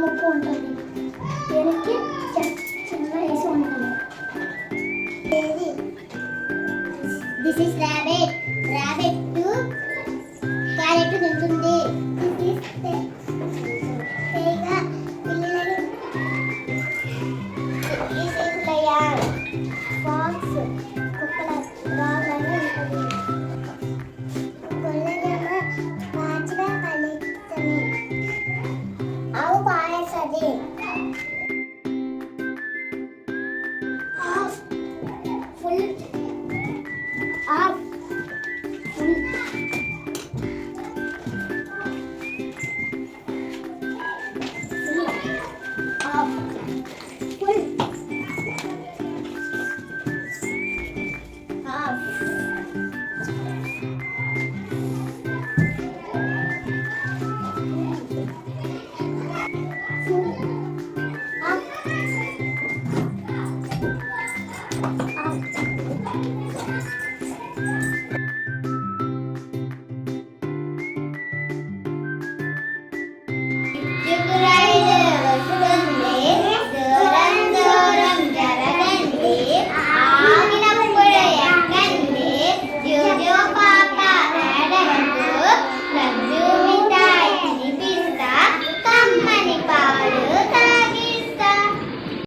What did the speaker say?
ముక్కు ఉంటుంది. దీనికి చిన్న వేసి ఉంటుంది. This is rabbit. Rabbit carrot తింటుంది. ఫాక్స్ కుక్కల రాళ్ళని ఉంటుంది. కొల్లనేమో పాచిగా కలుస్తుంది. ఆవు పారేస్తుంది.